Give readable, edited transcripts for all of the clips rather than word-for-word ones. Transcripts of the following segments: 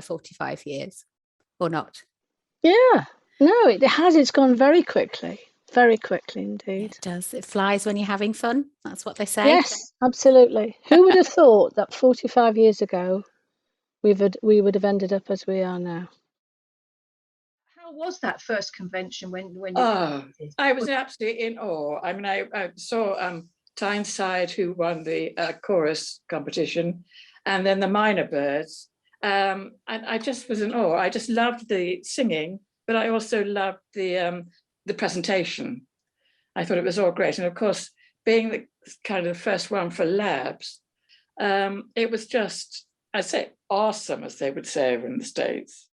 like 45 years or not? Yeah, no, it has. It's gone very quickly indeed. It does. It flies when you're having fun. That's what they say. Yes, absolutely. Who would have thought that 45 years ago we would have ended up as we are now? How was that first convention when you? Oh, I was absolutely in awe. I mean, I saw Tyneside, who won the chorus competition, and then the Minor Birds. And I just was in awe. I just loved the singing, but I also loved the presentation. I thought it was all great. And of course, being the kind of the first one for labs, it was just, I'd say, awesome, as they would say over in the States.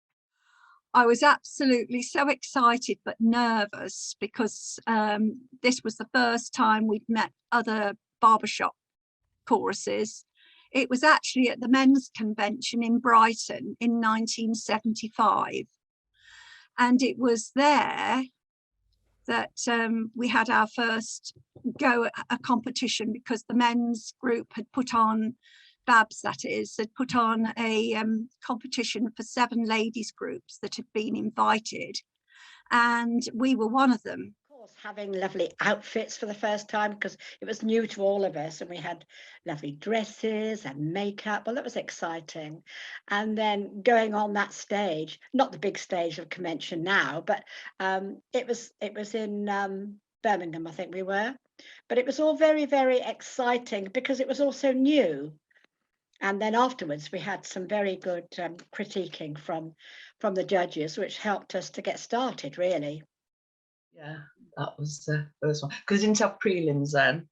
I was absolutely so excited but nervous because this was the first time we'd met other barbershop choruses. It was actually at the men's convention in Brighton in 1975. And it was there that we had our first go at a competition, because the men's group had put on, Babs that is, had put on a competition for 7 ladies groups that had been invited, and we were one of them. Of course, having lovely outfits for the first time, because it was new to all of us, and we had lovely dresses and makeup. Well, that was exciting. And then going on that stage, not the big stage of convention now, but it was in Birmingham, I think we were. But it was all very, very exciting because it was also new. And then afterwards, we had some very good critiquing from the judges, which helped us to get started, really. Yeah, that was the first one. Because we didn't have prelims then.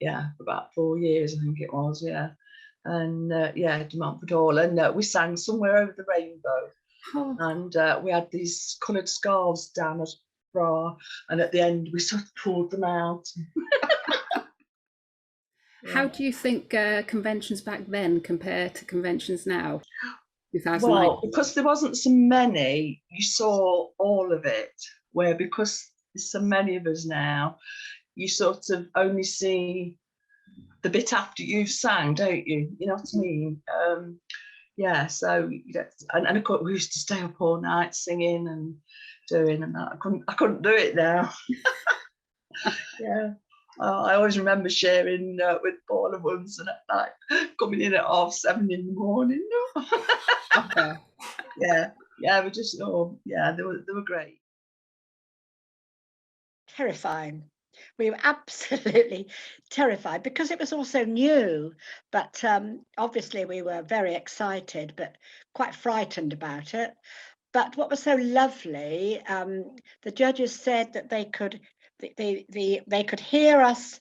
Yeah, for about 4 years, I think it was, yeah. And yeah, Demantford Hall. And we sang Somewhere Over the Rainbow. Oh. And we had these coloured scarves down as bra. And at the end, we sort of pulled them out. How do you think conventions back then compare to conventions now? Well, because there wasn't so many, you saw all of it. Where because there's so many of us now, you sort of only see the bit after you've sang, don't you? You know what I mean? Yeah. So and of course we used to stay up all night singing and doing and that. I couldn't do it now. Yeah. I always remember sharing with Paula once, and at night coming in at 7:30 in the morning. Yeah, we just yeah, they were great. Terrifying. We were absolutely terrified because it was also new, but obviously we were very excited but quite frightened about it. But what was so lovely, the judges said that they could hear us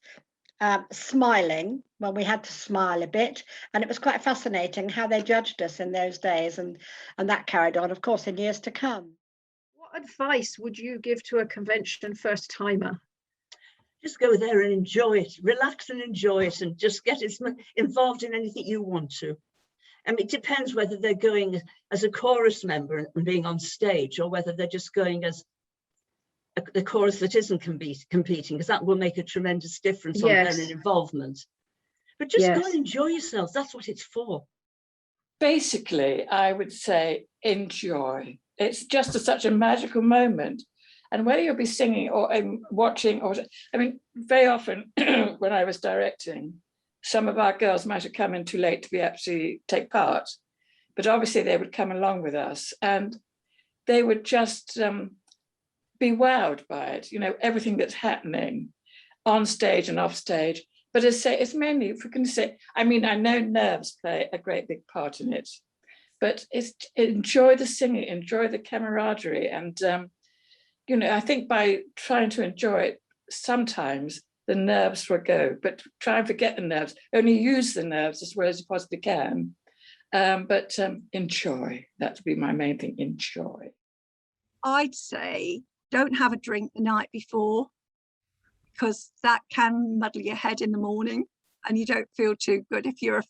smiling when we had to smile a bit, and it was quite fascinating how they judged us in those days, and that carried on, of course, in years to come. What advice would you give to a convention first timer? Just go there and enjoy it, relax and enjoy it, and just get involved in anything you want to. I mean, it depends whether they're going as a chorus member and being on stage, or whether they're just going as the chorus that isn't competing, because that will make a tremendous difference on their involvement. But just go and enjoy yourselves. That's what it's for. Basically, I would say enjoy. It's just such a magical moment. And whether you'll be singing or watching, or I mean, very often when I was directing, some of our girls might have come in too late to be actually take part, but obviously they would come along with us, and they would just be wowed by it. You know, everything that's happening on stage and off stage. But as I say, it's mainly, if we can say, I mean, I know nerves play a great big part in it, but it's enjoy the singing, enjoy the camaraderie, and you know, I think by trying to enjoy it, sometimes the nerves will go, but try and forget the nerves, only use the nerves as well as you possibly can. But enjoy, that would be my main thing, enjoy. I'd say don't have a drink the night before, because that can muddle your head in the morning and you don't feel too good if you're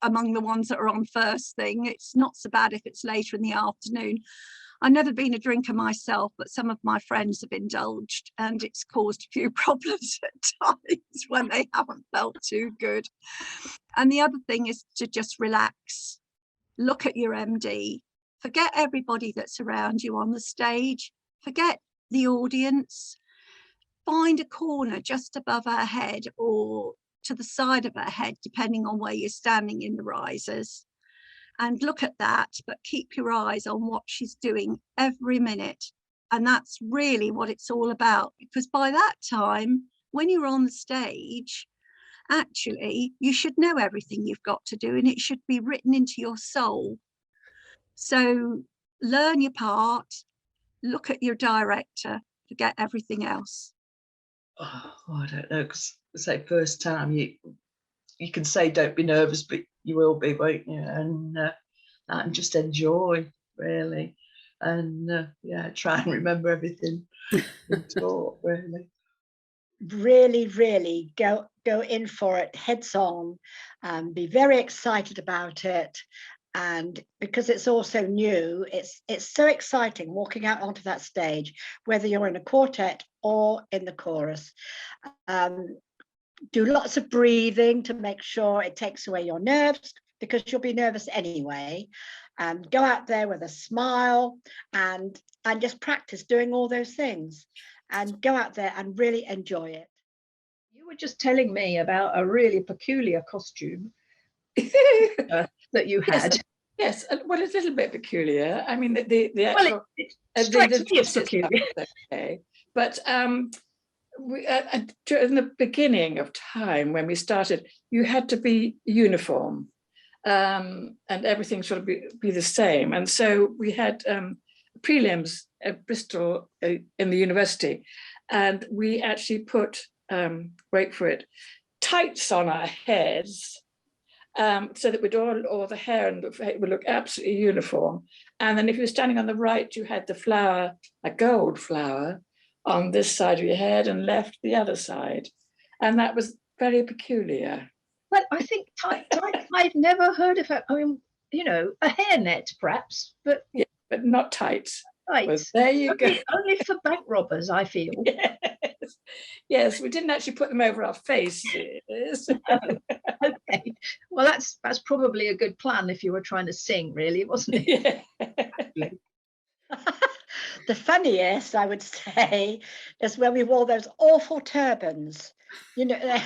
among the ones that are on first thing. It's not so bad if it's later in the afternoon. I've never been a drinker myself, but some of my friends have indulged, and it's caused a few problems at times when they haven't felt too good. And the other thing is to just relax look at your MD, forget everybody that's around you on the stage, forget the audience, find a corner just above her head or to the side of her head, depending on where you're standing in the risers, and look at that, but keep your eyes on what she's doing every minute. And that's really what it's all about, because by that time, when you're on the stage, actually, you should know everything you've got to do, and it should be written into your soul. So learn your part, look at your director, forget everything else. Oh, I don't know, because say first time you can say don't be nervous, but you will be, won't you? And just enjoy, really, and yeah, try and remember everything you taught, really. Really go in for it, heads on, be very excited about it. And because it's also new, it's so exciting walking out onto that stage, whether you're in a quartet or in the chorus. Do lots of breathing to make sure it takes away your nerves, because you'll be nervous anyway. Go out there with a smile and just practice doing all those things, and go out there and really enjoy it. You were just telling me about a really peculiar costume that you had. Yes, well, it's a little bit peculiar. I mean, the actual, Well, it strikes me as peculiar. Okay, but in the beginning of time when we started, you had to be uniform, and everything sort of be the same. And so we had prelims at Bristol in the university, and we actually put, wait for it, tights on our heads, so that we'd all the hair and it would look absolutely uniform. And then if you were standing on the right, you had the flower, a gold flower, on this side of your head, and left the other side. And that was very peculiar. Well, I think I've never heard of it. I mean, you know, a hairnet perhaps, but yeah, but not tights. tights. Well, there you go. Only for bank robbers, I feel. Yes. Yes, we didn't actually put them over our faces. Okay, well, that's probably a good plan if you were trying to sing, really, wasn't it? Yeah. The funniest, I would say, is when we wore those awful turbans. You know,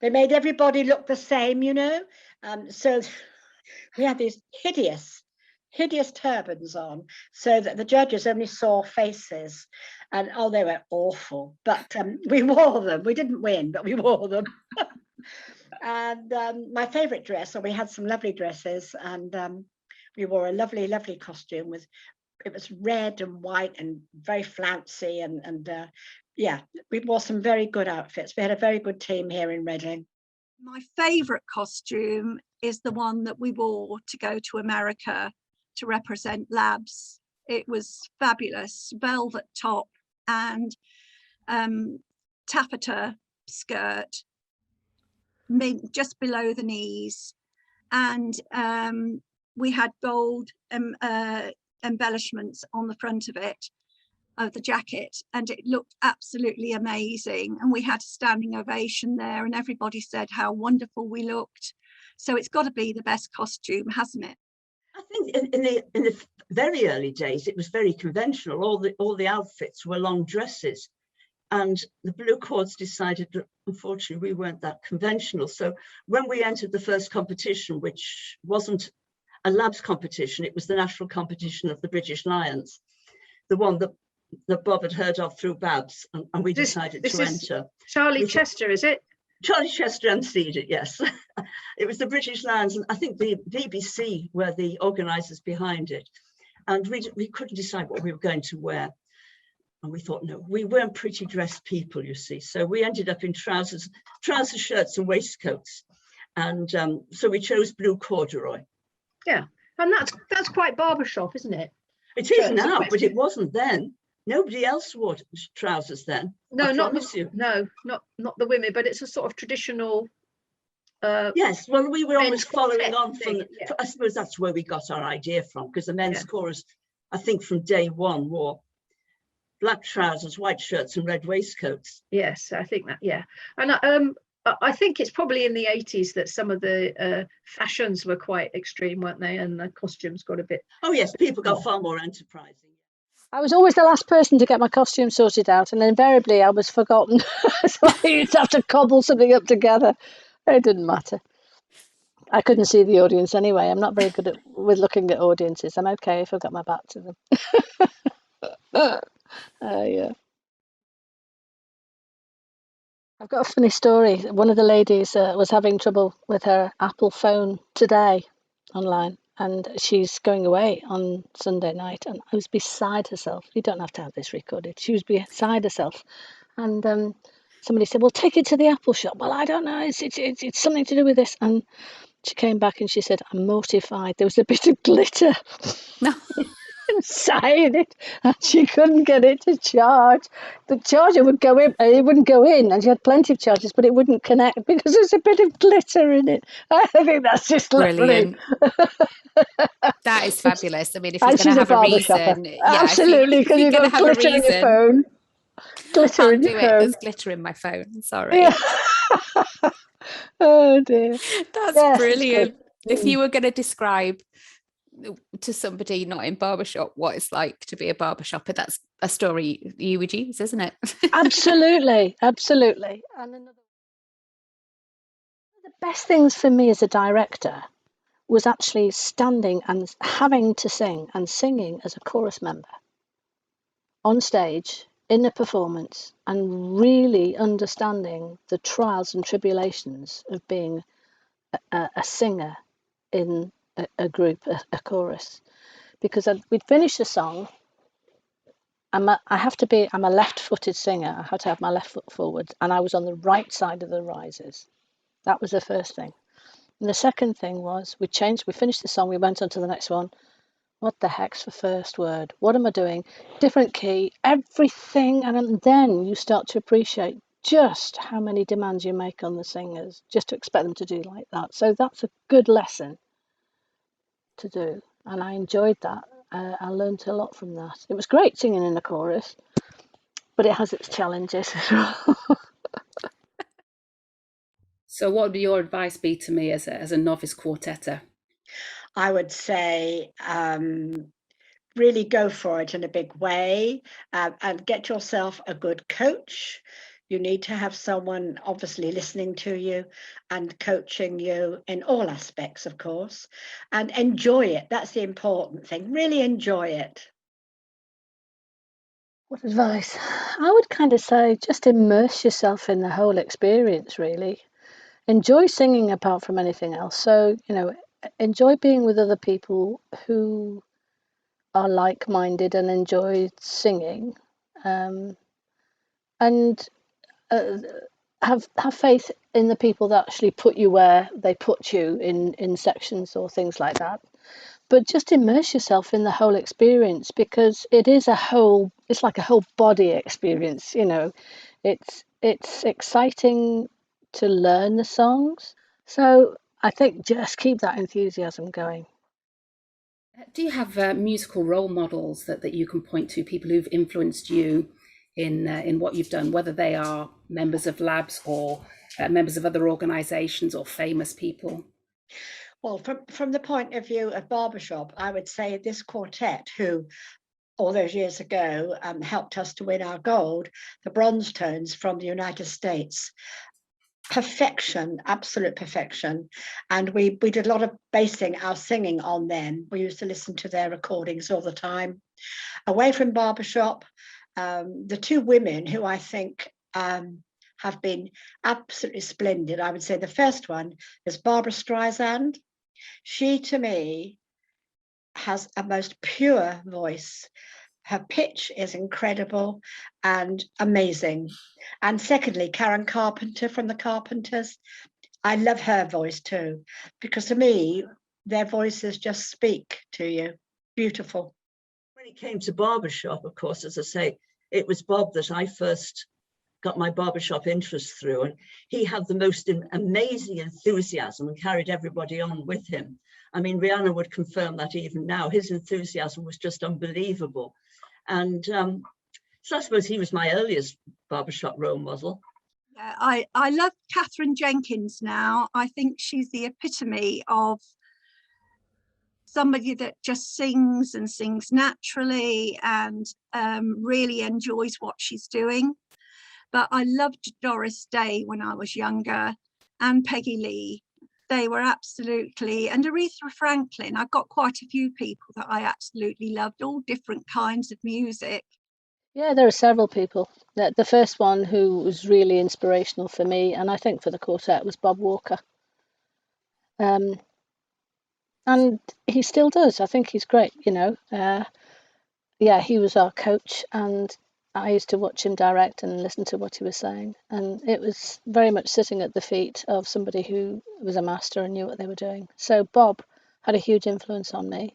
they made everybody look the same, you know. So we had these hideous turbans on, so that the judges only saw faces, and oh, they were awful. But we wore them. We didn't win, but we wore them. And my favourite dress, or we had some lovely dresses, and we wore a lovely costume with. It was red and white and very flouncy, and yeah, we wore some very good outfits. We had a very good team here in Reading. My favourite costume is the one that we wore to go to America to represent Labs. It was fabulous, velvet top and taffeta skirt, just below the knees, and we had gold embellishments on the front of it, of the jacket, and it looked absolutely amazing. And we had a standing ovation there, and everybody said how wonderful we looked. So it's got to be the best costume, hasn't it? I think in the very early days, it was very conventional. All the outfits were long dresses, and the Blue Cords decided that unfortunately we weren't that conventional. So when we entered the first competition, which wasn't a Labs competition, it was the national competition of the British Lions, the one that Bob had heard of through Babs, and we decided to enter. Charlie Chester, is it? Charlie Chester emceed it, yes. It was the British Lions, and I think the BBC were the organisers behind it. And we couldn't decide what we were going to wear. And we thought, no, we weren't pretty dressed people, you see. So we ended up in trousers, shirts and waistcoats. And so we chose blue corduroy. Yeah, and that's quite barbershop, isn't it? It is now, but it wasn't then. Nobody else wore trousers then. No, not the women, but it's a sort of traditional. Yes, well, we were always following on from. Yeah. I suppose that's where we got our idea from, because the men's chorus, I think, from day one wore black trousers, white shirts, and red waistcoats. Yes, I think that. Yeah, and I think it's probably in the 80s that some of the fashions were quite extreme, weren't they? And the costumes got a bit. Oh yes, people got far more enterprising. I was always the last person to get my costume sorted out, and invariably I was forgotten. So I used to have to cobble something up together. It didn't matter. I couldn't see the audience anyway. I'm not very good with looking at audiences. I'm okay if I've got my back to them. Yeah. I've got a funny story. One of the ladies was having trouble with her Apple phone today online, and she's going away on Sunday night, and I was beside herself. You don't have to have this recorded. She was beside herself, and somebody said, well, take it to the Apple shop. Well, I don't know. It's something to do with this. And she came back and she said, I'm mortified. There was a bit of glitter inside it, and she couldn't get it to charge. The charger would go in, it wouldn't go in, and she had plenty of chargers, but it wouldn't connect because there's a bit of glitter in it. I think that's just Brilliant. That is fabulous. I mean, if you're going to have a reason, absolutely, because you've got glitter in your phone. Glitter in your phone. There's glitter in my phone. Sorry. Yeah. Oh dear. That's brilliant. If you were going to describe to somebody not in barbershop what it's like to be a barbershopper, that's a story you would use, isn't it? Absolutely. And one of the best things for me as a director was actually standing and having to sing and singing as a chorus member on stage in a performance, and really understanding the trials and tribulations of being a singer in a group, a chorus. Because we'd finish a song, I'm a left-footed singer. I had to have my left foot forward, and I was on the right side of the risers. That was the first thing. And the second thing was we finished the song, we went on to the next one. What the heck's the first word? What am I doing? Different key, everything. And then you start to appreciate just how many demands you make on the singers, just to expect them to do like that. So that's a good lesson to do. And I enjoyed that. I learned a lot from that. It was great singing in the chorus, but it has its challenges as well. So what would your advice be to me as a novice quartetter? I would say really go for it in a big way, and get yourself a good coach. You need to have someone obviously listening to you and coaching you in all aspects, of course, and enjoy it. That's the important thing. Really enjoy it. What advice? I would kind of say just immerse yourself in the whole experience, really. Enjoy singing apart from anything else. So, enjoy being with other people who are like-minded and enjoy singing, and have faith in the people that actually put you where they put you in sections or things like that. But just immerse yourself in the whole experience, because it's like a whole body experience. It's exciting to learn the songs. So I think just keep that enthusiasm going. Do you have musical role models that you can point to, people who've influenced you in what you've done, whether they are members of labs or members of other organisations or famous people? Well, from the point of view of barbershop, I would say this quartet, who all those years ago helped us to win our gold, the Bronze Tones from the United States. Perfection, absolute perfection. And we did a lot of basing our singing on them. We used to listen to their recordings all the time. Away from barbershop, the two women who I think have been absolutely splendid, I would say the first one is Barbra Streisand. She, to me, has a most pure voice. Her pitch is incredible and amazing. And secondly, Karen Carpenter from the Carpenters. I love her voice too, because to me, their voices just speak to you. Beautiful. When it came to barbershop, of course, as I say, it was Bob that I first got my barbershop interest through, and he had the most amazing enthusiasm and carried everybody on with him. I mean, Rihanna would confirm that even now. His enthusiasm was just unbelievable. And so I suppose he was my earliest barbershop role model. I love Catherine Jenkins now. I think she's the epitome of somebody that just sings and sings naturally and really enjoys what she's doing. But I loved Doris Day when I was younger, and Peggy Lee. They were absolutely, and Aretha Franklin. I've got quite a few people that I absolutely loved, all different kinds of music. Yeah, there are several people. The first one who was really inspirational for me, and I think for the quartet, was Bob Walker. And he still does. I think he's great, you know. Yeah, he was our coach, and I used to watch him direct and listen to what he was saying. And it was very much sitting at the feet of somebody who was a master and knew what they were doing. So Bob had a huge influence on me.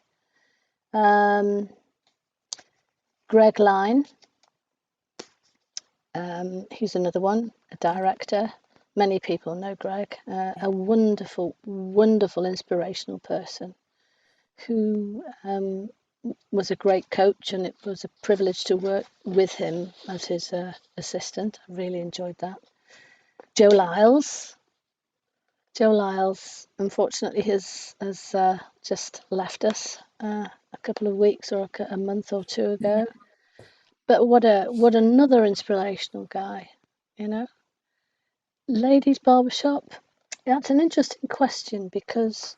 Greg Line, he's another one, a director. Many people know Greg, a wonderful, wonderful, inspirational person who was a great coach, and it was a privilege to work with him as his assistant. I really enjoyed that. Joe Lyles, unfortunately, has just left us a couple of weeks or a month or two ago. But what another inspirational guy, you know. Ladies Barbershop, that's an interesting question, because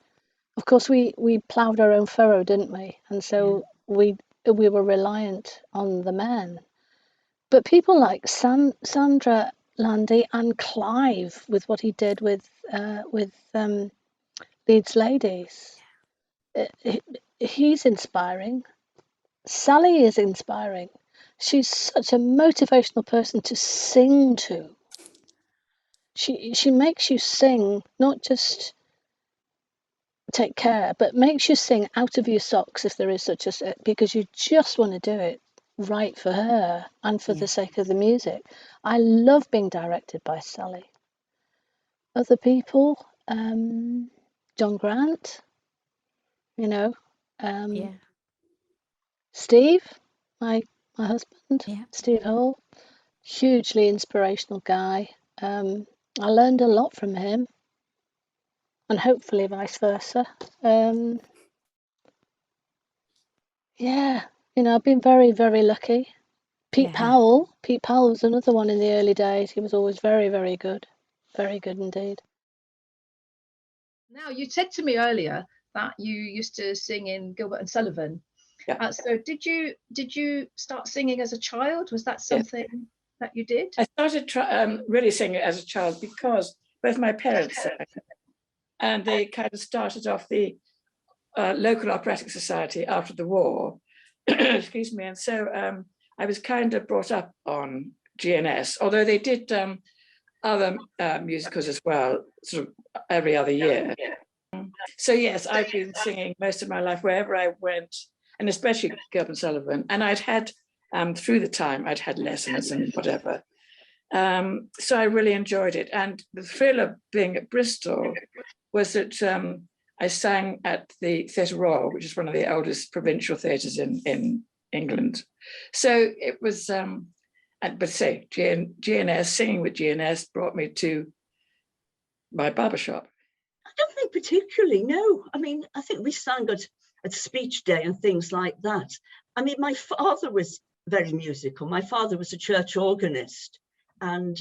of course we ploughed our own furrow, didn't we? And so we were reliant on the men. But people like Sandra Landy and Clive, with what he did with Leeds Ladies, he's inspiring. Sally is inspiring. She's such a motivational person to sing to. She makes you sing, not just take care, but makes you sing out of your socks, if there is such a, because you just want to do it right for her and for the sake of the music. I love being directed by Sally. Other people, John Grant, you know, Steve, my husband, Steve Hall, hugely inspirational guy. I learned a lot from him, and hopefully vice versa. Yeah, you know, I've been very, very lucky. Pete Powell was another one in the early days. He was always very, very good indeed. Now, you said to me earlier that you used to sing in Gilbert and Sullivan. So did you start singing as a child? Was that something that you did? I started really singing as a child because both my parents sang, and they kind of started off the local operatic society after the war. Excuse me. And so I was kind of brought up on GNS, although they did other musicals as well, sort of every other year. So yes, I've been singing most of my life wherever I went, and especially Gilbert and Sullivan. And I'd had, through the time, I'd had lessons and whatever. So I really enjoyed it. And the thrill of being at Bristol was that I sang at the Theatre Royal, which is one of the oldest provincial theatres in England. So it was, but say, GNS, singing with GNS brought me to my barbershop. I don't think particularly, no. I mean, I think we sang at speech day and things like that. I mean, my father was very musical. My father was a church organist, and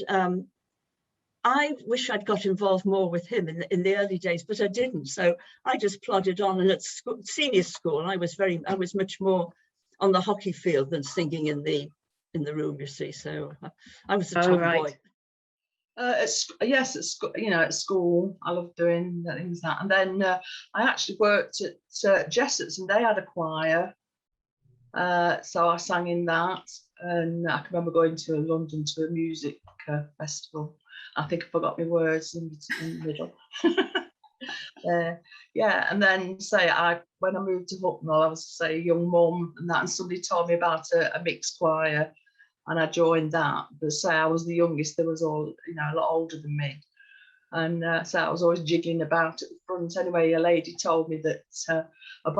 I wish I'd got involved more with him in the early days, but I didn't. So I just plodded on, and at school, senior school, I was much more on the hockey field than singing in the room, you see. So I was a tomboy. Yes, at school, you know, at school, I loved doing things like that. And then I actually worked at Jessett's, and they had a choir. So I sang in that, and I can remember going to London to a music festival. I think I forgot my words in the middle. Yeah, and then when I moved to Hucknall, I was a young mum and that, and somebody told me about a mixed choir, and I joined that. But I was the youngest. There was all, you know, a lot older than me, and so I was always jiggling about at the front. Anyway, a lady told me that a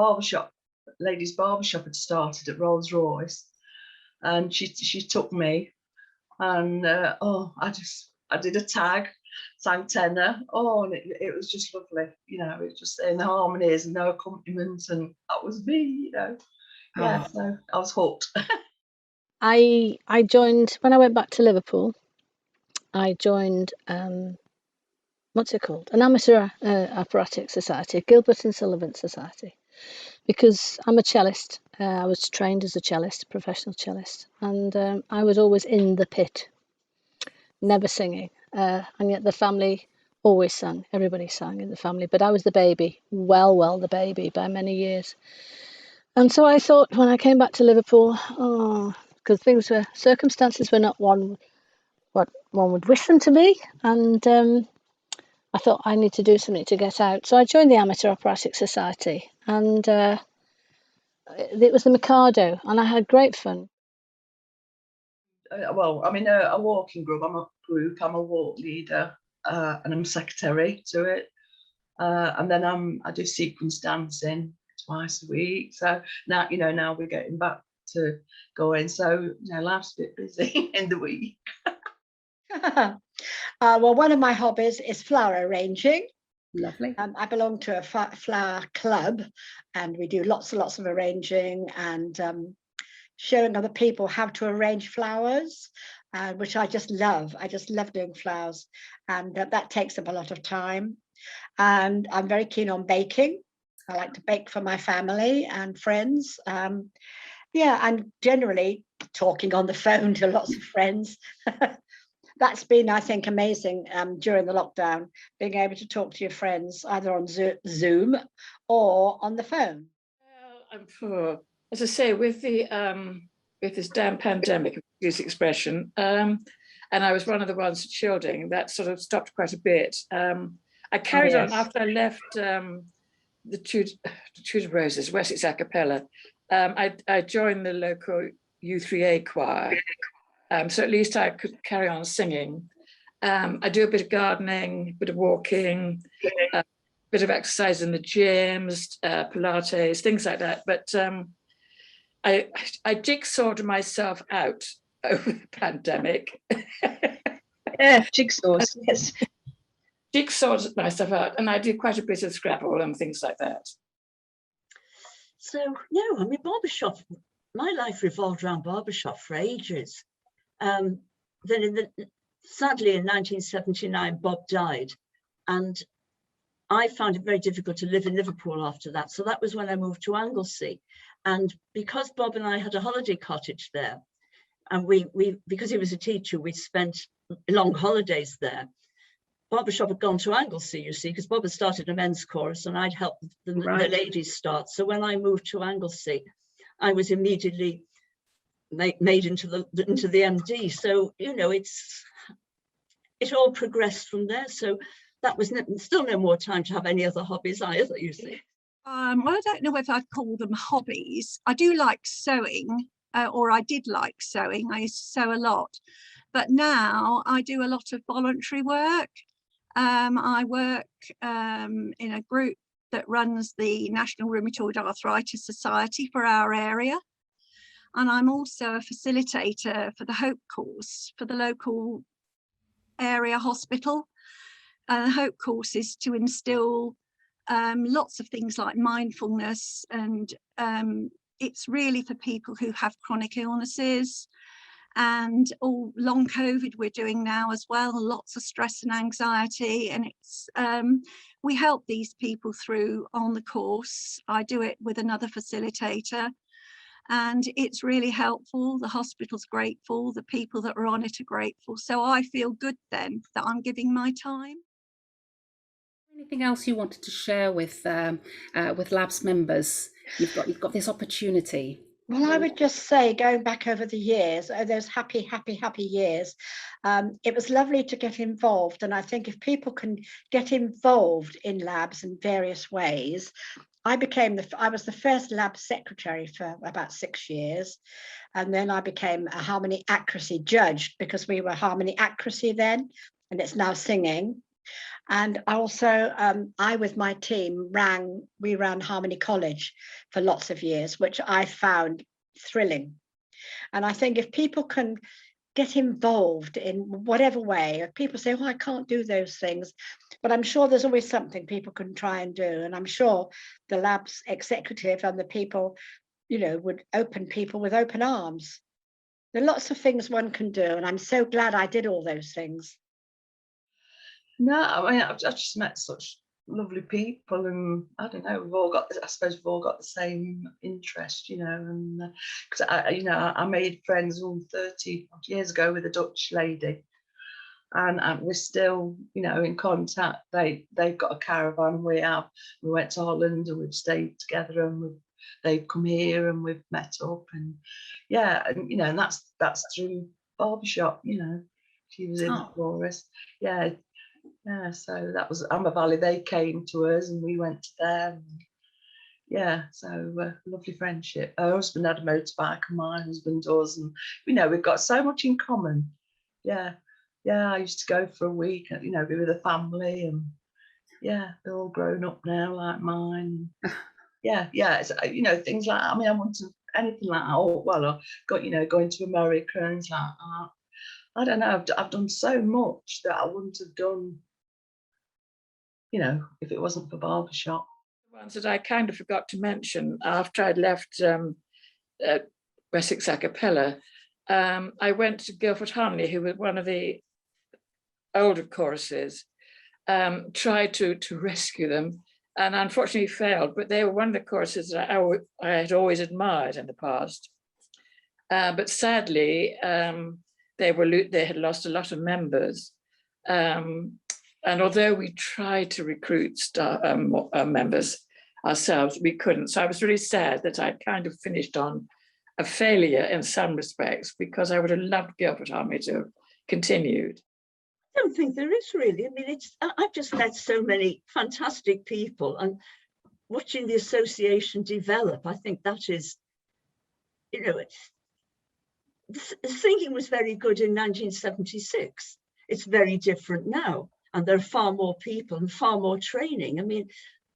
ladies' barbershop had started at Rolls-Royce, and she took me, and I just I did a tag, sang tenor. Oh, and it was just lovely. You know, it was just in the harmonies and no accompaniment, and that was me. You know, yeah. So I was hooked. I joined when I went back to Liverpool. I joined what's it called? An amateur operatic society, a Gilbert and Sullivan Society, because I'm a cellist. I was trained as a cellist, professional cellist, and I was always in the pit, never singing. And yet the family always sang. Everybody sang in the family, but I was the baby, well the baby by many years. And so I thought when I came back to Liverpool, because circumstances were not what one would wish them to be, and I thought I need to do something to get out. So I joined the Amateur Operatic Society, and it was the Mikado, and I had great fun. Well, I'm in a walking group. I'm a walk leader, and I'm secretary to it. And then I do sequence dancing twice a week. So now, you know, now we're getting back to going. So, you know, life's a bit busy in the week. Well, one of my hobbies is flower arranging. Lovely. I belong to a flower club, and we do lots and lots of arranging and showing other people how to arrange flowers, which I just love. I just love doing flowers, and that takes up a lot of time. And I'm very keen on baking. I like to bake for my family and friends. Yeah, and generally talking on the phone to lots of friends. That's been, I think, amazing during the lockdown, being able to talk to your friends either on Zoom or on the phone. Well, as I say, with this damn pandemic, excuse the expression, and I was one of the ones shielding, that sort of stopped quite a bit. I carried on after I left the Tudor Roses, Wessex a cappella. I joined the local U3A choir, so at least I could carry on singing. I do a bit of gardening, a bit of walking, a bit of exercise in the gyms, Pilates, things like that. But I jigsawed myself out over the pandemic. Yeah, jigsaws, yes. Jigsawed myself out, and I did quite a bit of Scrabble and things like that. So, no, I mean, barbershop, my life revolved around barbershop for ages. Then sadly in 1979, Bob died, and I found it very difficult to live in Liverpool after that. So that was when I moved to Anglesey. And because Bob and I had a holiday cottage there, and we because he was a teacher, we spent long holidays there. Barbershop had gone to Anglesey, you see, because Bob had started a men's chorus and I'd helped the ladies start. So when I moved to Anglesey, I was immediately made into the MD. So, you know, it all progressed from there. So that was still no more time to have any other hobbies either, you see. Well, I don't know whether I'd call them hobbies. I do like sewing, or I did like sewing. I used to sew a lot. But now I do a lot of voluntary work. I work in a group that runs the National Rheumatoid Arthritis Society for our area. And I'm also a facilitator for the Hope course for the local area hospital. The Hope course is to instill lots of things like mindfulness, and it's really for people who have chronic illnesses and all long COVID we're doing now as well, lots of stress and anxiety, and it's we help these people through on the course. I do it with another facilitator, and it's really helpful. The hospital's grateful, the people that are on it are grateful, so I feel good then that I'm giving my time. Anything else you wanted to share with Labs members? You've got this opportunity. Well, I would just say, going back over the years, those happy years, it was lovely to get involved. And I think if people can get involved in labs in various ways, I was the first lab secretary for about 6 years. And then I became a harmony accuracy judge, because we were harmony accuracy then, and it's now singing. And also, I with my team we ran Harmony College for lots of years, which I found thrilling. And I think if people can get involved in whatever way. People say, oh, I can't do those things, but I'm sure there's always something people can try and do. And I'm sure the lab's executive and the people, you know, would open people with open arms. There are lots of things one can do, and I'm so glad I did all those things. No, I mean, I've just met such lovely people, and I don't know, I suppose we've all got the same interest, you know, and because I made friends 30 years ago with a Dutch lady, and we're still, you know, in contact. They've got a caravan, we went to Holland and we've stayed together, and they've come here and we've met up, and yeah, and you know, and that's through barbershop, you know. She was in the chorus, yeah. Yeah, so that was Amber Valley. They came to us and we went to them. Yeah, so lovely friendship. Her husband had a motorbike and my husband does, and you know, we've got so much in common. Yeah, yeah. I used to go for a week, you know, be with the family, and yeah, they're all grown up now like mine. Yeah, yeah. It's, you know, things like, I mean, I wanted anything like that. Oh, well, I got, you know, going to America and things like that. I don't know. I've done so much that I wouldn't have done, you know, if it wasn't for barbershop. The ones that I kind of forgot to mention after I'd left Wessex a cappella, I went to Guildford Harmony, who was one of the older choruses, tried to rescue them, and unfortunately failed, but they were one of the choruses that I had always admired in the past. But sadly, they had lost a lot of members. And although we tried to recruit members ourselves, we couldn't. So I was really sad that I'd kind of finished on a failure in some respects, because I would have loved Guildford Harmony to have continued. I don't think there is really. I mean, I've just met so many fantastic people, and watching the association develop, I think that is, you know, the singing was very good in 1976. It's very different now, and there are far more people and far more training. I mean,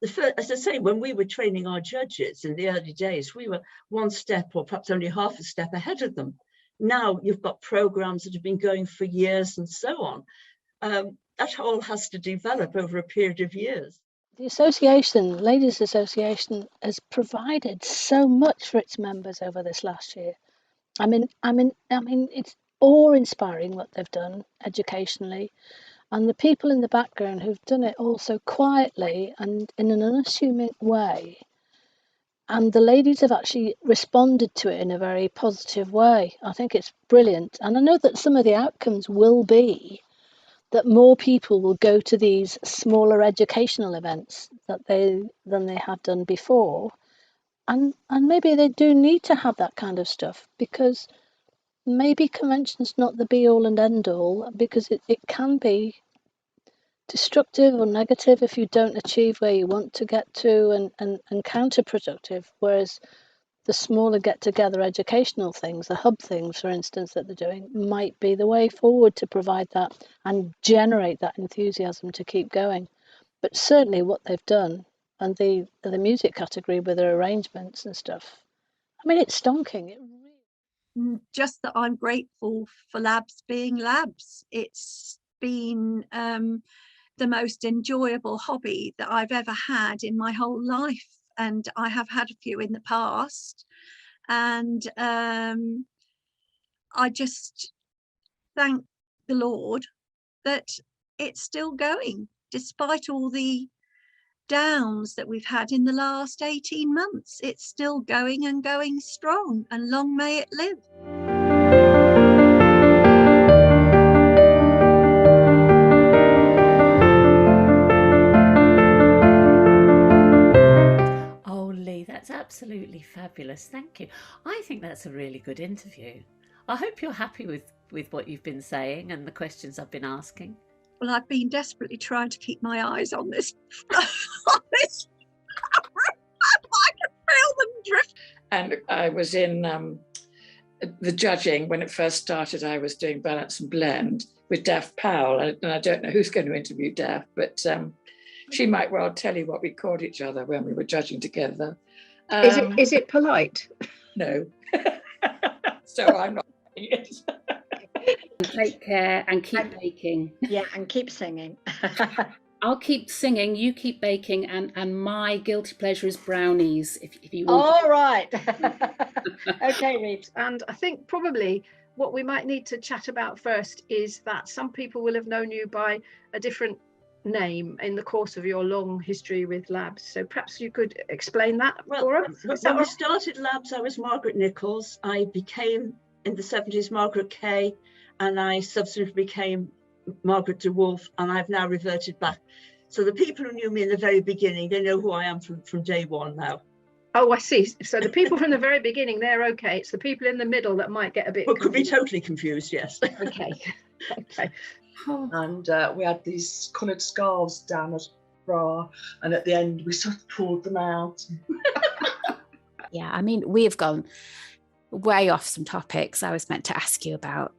as I say, when we were training our judges in the early days, we were one step or perhaps only half a step ahead of them. Now you've got programs that have been going for years and so on. That all has to develop over a period of years. The association, Ladies Association, has provided so much for its members over this last year. I mean, it's awe-inspiring what they've done educationally, and the people in the background who've done it all so quietly and in an unassuming way. And the ladies have actually responded to it in a very positive way. I think it's brilliant. And I know that some of the outcomes will be that more people will go to these smaller educational events than they have done before. And maybe they do need to have that kind of stuff, because maybe convention's not the be all and end all, because it can be destructive or negative if you don't achieve where you want to get to, and counterproductive, whereas the smaller get-together educational things, the hub things, for instance, that they're doing, might be the way forward to provide that and generate that enthusiasm to keep going. But certainly what they've done, and the music category with their arrangements and stuff, I mean, it's stonking. Just that I'm grateful for labs being labs. It's been the most enjoyable hobby that I've ever had in my whole life. And I have had a few in the past, and I just thank the Lord that it's still going, despite all the downs that we've had in the last 18 months. It's still going and going strong, and long may it live. That's absolutely fabulous. Thank you. I think that's a really good interview. I hope you're happy with what you've been saying and the questions I've been asking. Well, I've been desperately trying to keep my eyes on this. I can feel them drift. And I was in the judging when it first started. I was doing Balance and Blend with Daff Powell, and I don't know who's going to interview Daff, but she might well tell you what we called each other when we were judging together. Is it polite? No. So I'm not saying it. Take care and keep baking. Yeah, and keep singing. I'll keep singing, you keep baking, and my guilty pleasure is brownies, if you want. All right. Okay, Reed. And I think probably what we might need to chat about first is that some people will have known you by a different name in the course of your long history with Labs. So perhaps you could explain that for us. When we started Labs, I was Margaret Nichols. I became, in the 70s, Margaret Kay, and I subsequently became Margaret de Wolf, and I've now reverted back. So the people who knew me in the very beginning, they know who I am from day one now. Oh, I see. So the people from the very beginning, they're okay. It's the people in the middle that might get a bit Could be totally confused, yes. Okay. Okay. And we had these coloured scarves down as bra, and at the end we sort of pulled them out. Yeah, I mean, we have gone way off some topics I was meant to ask you about.